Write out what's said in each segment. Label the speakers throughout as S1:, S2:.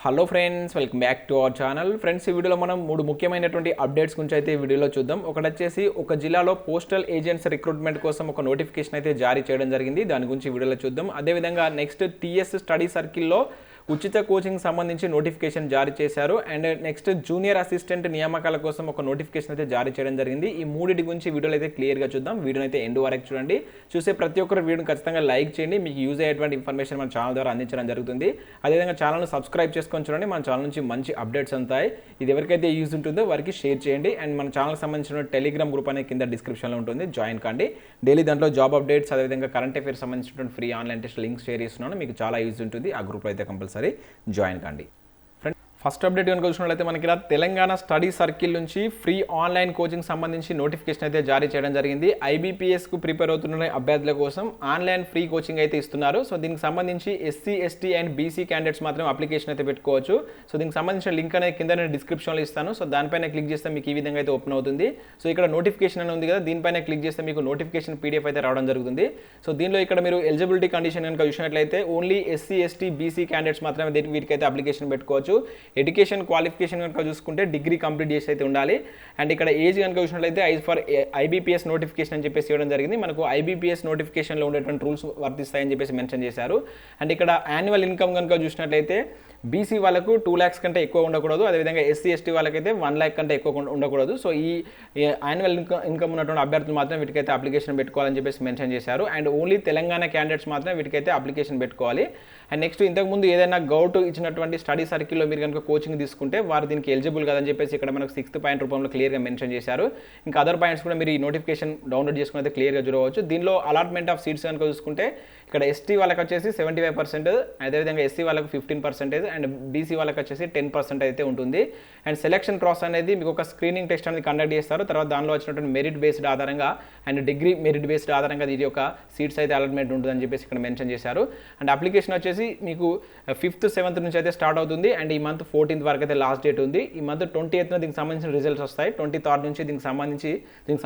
S1: Hello friends, welcome back to our channel. Friends, ఈ వీడియోలో మనం 3 ముఖ్యమైనటువంటి అప్డేట్స్ గురించి అయితే ఈ వీడియోలో చూద్దాం. ఒకటి వచ్చేసి ఒక జిల్లాలో పోస్టల్ ఏజెంట్స్ రిక్రూట్మెంట్ కోసం ఒక నోటిఫికేషన్ అయితే జారీ చేయడం జరిగింది. దాని గురించి ఈ వీడియోలో చూద్దాం. అదేవిధంగా నెక్స్ట్ టీఎస్ స్టడీ సర్కిల్లో ఉచిత కోచింగ్ సంబంధించి నోటిఫికేషన్ జారీ చేశారు. అండ్ నెక్స్ట్ జూనియర్ అసిస్టెంట్ నియామకాల కోసం ఒక నోటిఫికేషన్ అయితే జారీ చేయడం జరిగింది. ఈ మూడింటి గురించి వీడియోలో అయితే క్లియర్గా చూద్దాం. వీడియోని అయితే ఎండ్ వరకు చూడండి. చూసే ప్రతి ఒక్కరు వీడియోని ఖచ్చితంగా లైక్ చేయండి. మీకు యూజ్ అయ్యేటువంటి ఇన్ఫర్మేషన్ మన ఛానల్ ద్వారా అందించడం జరుగుతుంది. అదేవిధంగా ఛానల్ను సబ్స్క్రైబ్ చేసుకొని చూడండి. మన ఛానల్ నుంచి మంచి అప్డేట్స్ ఉంటాయి. ఇది ఎవరికైతే యూజ్ ఉంటుందో వారికి షేర్ చేయండి. అండ్ మన ఛానల్కి సంబంధించిన టెలిగ్రామ్ గ్రూప్ అనేది కింద డిస్క్రిప్షన్లో ఉంటుంది, జాయిన్ కండి. డైలీ దాంట్లో జాబ్ అప్డేట్స్, అదేవిధంగా కరెంట్ అఫైర్స్ సంబంధించినటువంటి free online test links share చేస్తున్నాను. మీకు చాలా యూజ్ ఉంటుంది. ఆ గ్రూప్లో అయితే కంపల్సరీ జాయిన్ కండి. ఫస్ట్ అప్డేట్ కనుక చూసినట్లయితే మనకి ఇలా తెలంగాణ స్టడీ సర్కిల్ నుంచి ఫ్రీ ఆన్లైన్ కోచింగ్ సంబంధించి నోటిఫికేషన్ అయితే జారీ చేయడం జరిగింది. ఐబీపీఎస్కు ప్రిపేర్ అవుతున్న అభ్యర్థుల కోసం ఆన్లైన్ ఫ్రీ కోచింగ్ అయితే ఇస్తున్నారు. సో దీనికి సంబంధించి SC, ST and BC candidates మాత్రం అప్లికేషన్ అయితే పెట్టుకోవచ్చు. సో దీనికి సంబంధించిన లింక్ అనేది కింద నేను డిస్క్రిప్షన్లో ఇస్తాను. సో దానిపైన క్లిక్ చేస్తే మీకు ఈ విధంగా అయితే ఓపెన్ అవుతుంది. సో ఇక్కడ నోటిఫికేషన్ అని ఉంది కదా, దీనిపైన క్లిక్ చేస్తే మీకు నోటిఫికేషన్ పీడిఎఫ్ అయితే రావడం జరుగుతుంది. సో దీనిలో ఇక్కడ మీరు ఎలిజిబిలిటీ కండిషన్ కనుక చూసినట్లయితే only SC, ST, BC candidates మాత్రమే వీటికైతే అప్లికేషన్ పెట్టుకోవచ్చు. ఎడ్యుకేషన్ క్వాలిఫికేషన్ కనుక చూసుకుంటే డిగ్రీ కంప్లీట్ చేసి అయితే ఉండాలి. అండ్ ఇక్కడ ఏజ్ కనుక చూసినట్లయితే ఐజ్ ఫర్ ఐబీపీఎస్ నోటిఫికేషన్ అని చెప్పేసి ఇవ్వడం జరిగింది. మనకు ఐబీపీఎస్ నోటిఫికేషన్లో ఉండేటువంటి రూల్స్ వర్తిస్తాయని చెప్పేసి మెన్షన్ చేశారు. అండ్ ఇక్కడ యాన్యువల్ ఇన్కమ్ కనుక చూసినట్లయితే బీసీ వాళ్ళకు 2 lakhs కంటే ఎక్కువ ఉండకూడదు. అదేవిధంగా ఎస్సీ, ఎస్టీ వాళ్ళకైతే 1 lakh కంటే ఎక్కువ ఉండకూడదు. సో ఈ యాన్యువల్ ఇన్కమ్ ఉన్నటువంటి అభ్యర్థులు మాత్రం వీటికైతే అప్లికేషన్ పెట్టుకోవాలని చెప్పేసి మెన్షన్ చేశారు. అండ్ ఓన్లీ తెలంగాణ క్యాండిడేట్స్ మాత్రం వీటికైతే అప్లికేషన్ పెట్టుకోవాలి. అండ్ నెక్స్ట్ ఇంతకుముందు ఏదైనా గౌట్ ఇచ్చినటువంటి స్టడీ సర్కిల్లో మీరు కనుక కోచింగ్ తీసుకుంటే వారు దీనికి ఎలిజిబుల్ కదని చెప్పేసి ఇక్కడ మనకు 6th పాయింట్ రూపంలో క్లియర్గా మెన్షన్ చేశారు. ఇంకా అదర్ పాయింట్స్ కూడా మీరు ఈ నోటిఫికేషన్ డౌన్లోడ్ చేసుకుని అయితే క్లియర్గా చూడవచ్చు. దీనిలో అలాట్మెంట్ ఆఫ్ సీట్స్ కనుక చూసుకుంటే ఇక్కడ ఎస్టీ వాళ్ళకి వచ్చేసి 75%, అదేవిధంగా ఎస్సీ వాళ్ళకి 15% అండ్ బీసీ వాళ్ళకి వచ్చేసి 10% అయితే ఉంటుంది. అండ్ సెలక్షన్ ప్రాసెస్ అనేది మీకు ఒక స్క్రీనింగ్ టెస్ట్ అనేది కండక్ట్ చేస్తారు. తర్వాత దానిలో వచ్చినటువంటి మెరిట్ బేస్డ్ ఆధారంగా అండ్ డిగ్రీ మెరిట్ బేస్డ్ ఆధారంగా ఇది ఒక సీట్స్ అయితే అలాట్మెంట్ ఉంటుందని చెప్పేసి ఇక్కడ మెన్షన్ చేశారు. అండ్ అప్లికేషన్ వచ్చేసి మీకు 5th, 7th నుంచి అయితే స్టార్ట్ అవుతుంది. అండ్ ఈ మంత్ 14th వరకు అయితే లాస్ట్ డేట్ ఉంది. ఈ మంత్ 28th దీనికి సంబంధించిన రిజల్ట్స్ వస్తాయి. 23rd నుంచి దీనికి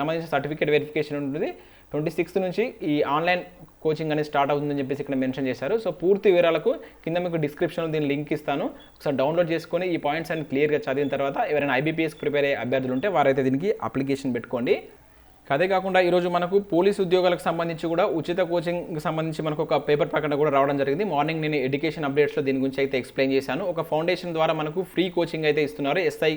S1: సంబంధించిన సర్టిఫికేట్ వెరిఫికేషన్ ఉంటుంది. 26th నుంచి ఈ ఆన్లైన్ కోచింగ్ అనేది స్టార్ట్ అవుతుందని చెప్పేసి ఇక్కడ మెన్షన్ చేశారు. సో పూర్తి వివరాలకు కింద మీకు డిస్క్రిప్షన్లో దీని లింక్ ఇస్తాను. ఒకసారి డౌన్లోడ్ చేసుకొని ఈ పాయింట్స్ అన్ని క్లియర్గా చదివిన తర్వాత ఎవరైనా ఐబీపీఎస్ ప్రిపేర్ అయ్యే అభ్యర్థులు ఉంటే వారైతే దీనికి అప్లికేషన్ పెట్టుకోండి. అదే కాకుండా ఈరోజు మనకు పోలీస్ ఉద్యోగాలకు సంబంధించి కూడా ఉచిత కోచింగ్కి సంబంధించి మనకు ఒక పేపర్ ప్రకటన కూడా రావడం జరిగింది. మార్నింగ్ నేను ఎడ్యుకేషన్ అప్డేట్స్లో దీని గురించి అయితే ఎక్స్ప్లెయిన్ చేశాను. ఒక ఫౌండేషన్ ద్వారా మనకు ఫ్రీ కోచింగ్ అయితే ఇస్తున్నారు. ఎస్ఐ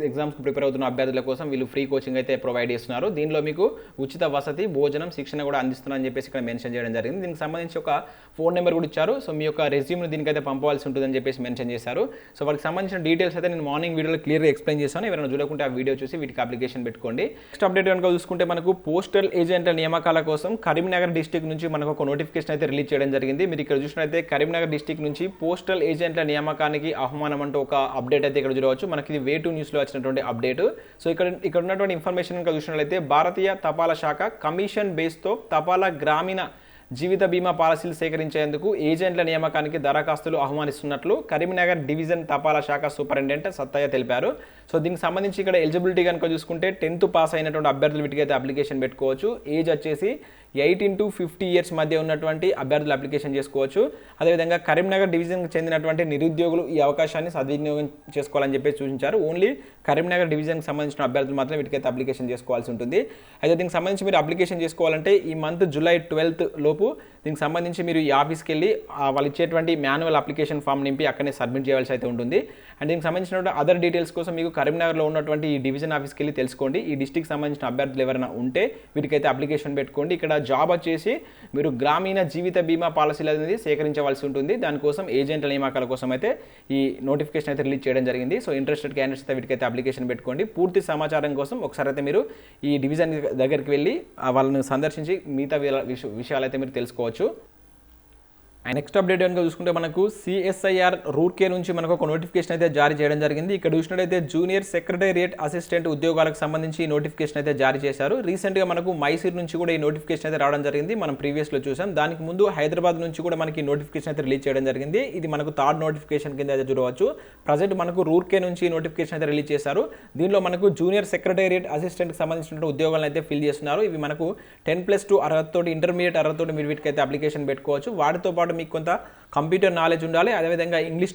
S1: ఎగ్జామ్స్కి ప్రిపేర్ అవుతున్న అభ్యర్థుల కోసం వీళ్ళు ఫ్రీ కోచింగ్ అయితే ప్రొవైడ్ చేస్తున్నారు. దీనిలో మీకు ఉచిత వసతి, భోజనం, శిక్షణ కూడా అందిస్తున్నారని చెప్పేసి ఇక్కడ మెన్షన్ చేయడం జరిగింది. దీనికి సంబంధించి ఒక ఫోన్ నెంబర్ కూడా ఇచ్చారు. సో మీ యొక్క రెజ్యూమ్ని దీనికైతే పంపవలసి ఉంటుందని చెప్పేసి మెన్షన్ చేశారు. సో వాటికి సంబంధించిన డీటెయిల్స్ అయితే నేను మార్నింగ్ వీడియోలో క్లియర్గా ఎక్స్ప్లెయిన్ చేశాను. ఎవరైనా చూడకుంటే ఆ వీడియో చూసి వీటికి అప్లికేషన్ పెట్టుకోండి. నెక్స్ట్ అప్డేట్ కనుక చూసుకుంటే మనకు పోస్టల్ ఏజెంట్ల నియామకాల కోసం కరీంనగర్ డిస్టిక్ నుంచి మనకు ఒక నోటిఫికేషన్ అయితే రిలీజ్ చేయడం జరిగింది. మీరు ఇక్కడ చూసినట్లయితే కరీంనగర్ డిస్టిక్ నుంచి పోస్టల్ ఏజెంట్ల నియామకానికి ఆహ్వానం అంటూ ఒక అప్డేట్ అయితే ఇక్కడ చూడవచ్చు. మనకి ఇది వే2 న్యూస్లో వచ్చినటువంటి అప్డేట్. సో ఇక్కడ ఉన్నటువంటి ఇన్ఫర్మేషన్ కనుక చూసినట్లయితే భారతీయ తపాలా శాఖ కమిషన్ బేస్తో తపాలా గ్రామీణ జీవిత బీమా పాలసీలు సేకరించేందుకు ఏజెంట్ల నియామకానికి దరఖాస్తులు ఆహ్వానిస్తున్నట్లు కరీంనగర్ డివిజన్ తపాలా శాఖ సూపరింటెండెంట్ సత్తయ్య తెలిపారు. సో దీనికి సంబంధించి ఇక్కడ ఎలిజిబిలిటీ కనుక చూసుకుంటే 10th పాస్ అయినటువంటి అభ్యర్థులు వీటికైతే అప్లికేషన్ పెట్టుకోవచ్చు. ఏజ్ వచ్చేసి 18 to 50 years మధ్య ఉన్నటువంటి అభ్యర్థులు అప్లికేషన్ చేసుకోవచ్చు. అదేవిధంగా కరీంనగర్ డివిజన్కి చెందినటువంటి నిరుద్యోగులు ఈ అవకాశాన్ని సద్వినియోగం చేసుకోవాలని చెప్పి సూచించారు. ఓన్లీ కరీంనగర్ డివిజన్కి సంబంధించిన అభ్యర్థులు మాత్రం వీటికైతే అప్లికేషన్ చేసుకోవాల్సి ఉంటుంది. అయితే దీనికి సంబంధించి మీరు అప్లికేషన్ చేసుకోవాలంటే ఈ మంత్ July 12th లోపు దీనికి సంబంధించి మీరు ఈ ఆఫీస్కి వెళ్ళి వాళ్ళు ఇచ్చేటువంటి మాన్యువల్ అప్లికేషన్ ఫామ్ నింపి అక్కడనే సబ్మిట్ చేయాల్సి అయితే ఉంటుంది. అండ్ దీనికి సంబంధించిన అదర్ డీటెయిల్స్ కోసం మీకు కరీంనగర్లో ఉన్నటువంటి ఈ డివిజన్ ఆఫీస్కి వెళ్ళి తెలుసుకోండి. ఈ డిస్ట్రిక్ట్ సంబంధించిన అభ్యర్థులు ఎవరైనా ఉంటే వీటికైతే అప్లికేషన్ పెట్టుకోండి. ఇక్కడ జాబ్ వచ్చేసి మీరు గ్రామీణ జీవిత బీమా పాలసీలు అనేది సేకరించవలసి ఉంటుంది. దానికోసం ఏజెంట్ల నియామకాల కోసం అయితే ఈ నోటిఫికేషన్ అయితే రిలీజ్ చేయడం జరిగింది. సో ఇంట్రెస్టెడ్ క్యాండిడేట్స్ అయితే వీటికైతే అప్లికేషన్ పెట్టుకోండి. పూర్తి సమాచారం కోసం ఒకసారి అయితే మీరు ఈ డివిజన్ దగ్గరికి వెళ్ళి వాళ్ళని సందర్శించి మిగతా విషయాలు అయితే మీరు తెలుసుకోవచ్చు. నెక్స్ట్ అప్డేట్ కనుక చూసుకుంటే మనకు సిఎస్ఐఆర్ రూర్కే నుంచి మనకు ఒక నోటిఫికేషన్ అయితే జారీ చేయడం జరిగింది. ఇక్కడ చూసినట్లయితే జూనియర్ సెక్రటేరియట్ అసిస్టెంట్ ఉద్యోగాలకు సంబంధించి నోటిఫికేషన్ అయితే జారీ చేశారు. రీసెంట్గా మనకు మైసూర్ నుంచి కూడా ఈ నోటిఫికేషన్ అయితే రావడం జరిగింది. మనం ప్రీవియస్లో చూసాం. దానికి ముందు హైదరాబాద్ నుంచి కూడా మనకి నోటిఫికేషన్ అయితే రిలీజ్ చేయడం జరిగింది. ఇది మనకు 3rd నోటిఫికేషన్ కింద అయితే చూడవచ్చు. ప్రజెంట్ మనకు రూర్కే నుంచి నోటిఫికేషన్ అయితే రిలీజ్ చేశారు. దీనిలో మనకు జూనియర్ సెక్రటేరియట్ అసిస్టెంట్కి సంబంధించిన ఉద్యోగాలను అయితే ఫిల్ చేస్తున్నారు. ఇవి మనకు 10+2 అర్హతతోటి ఇంటర్మీడియట్ అర్హతతోటి మీరు వీటికైతే అప్లికేషన్ పెట్టుకోవచ్చు. వాటితో పాటు మీకు కొంత కంప్యూటర్ నాలెడ్జ్ ఉండాలి, అదేవిధంగా ఇంగ్లీష్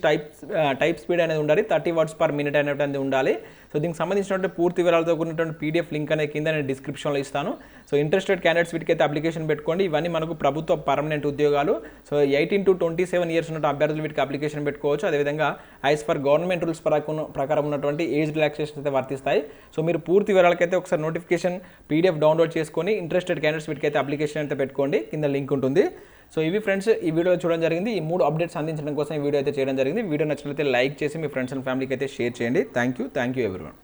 S1: టైప్ స్పీడ్ అనేది ఉండాలి, 30 వర్డ్స్ పర్ మినిట్ అనేటువంటి ఉండాలి. సో దీనికి సంబంధించినటువంటి పూర్తి వివరాలతో కూడినటువంటి పీడిఎఫ్ లింక్ అనేది కింద నేను డిస్క్రిప్షన్లో ఇస్తాను. సో ఇంట్రెస్టెడ్ క్యాండిడేట్స్ వీటికైతే అప్లికేషన్ పెట్టుకోండి. ఇవన్నీ మనకు ప్రభుత్వ పర్మనెంట్ ఉద్యోగాలు. సో 18 to 27 ఇయర్స్ ఉన్న అభ్యర్థులు వీటికి అప్లికేషన్ పెట్టుకోవచ్చు. అదేవిధంగా యాజ్ పర్ గవర్నమెంట్ రూల్స్ ప్రకారం ఉన్నటువంటి ఏజ్ రిలాక్సేషన్స్ అయితే వర్తిస్తాయి. సో మీరు పూర్తి వివరాలకైతే ఒకసారి నోటిఫికేషన్ పీడిఎఫ్ డౌన్లోడ్ చేసుకొని ఇంట్రెస్టెడ్ క్యాండిడేట్స్ వీటికైతే అప్లికేషన్ అయితే పెట్టుకోండి, కింద లింక్ ఉంటుంది. సో ఇవి ఫ్రెండ్స్ ఈ వీడియో చూడడం జరిగింది. ఈ 3 అప్డేట్స్ అందించడం కోసం ఈ వీడియో అయితే చేయడం జరిగింది. వీడియో నచ్చినట్లయితే లైక్ చేసి మీ ఫ్రెండ్స్ అండ్ ఫ్యామిలీకి అయితే షేర్ చేయండి. Thank you everyone.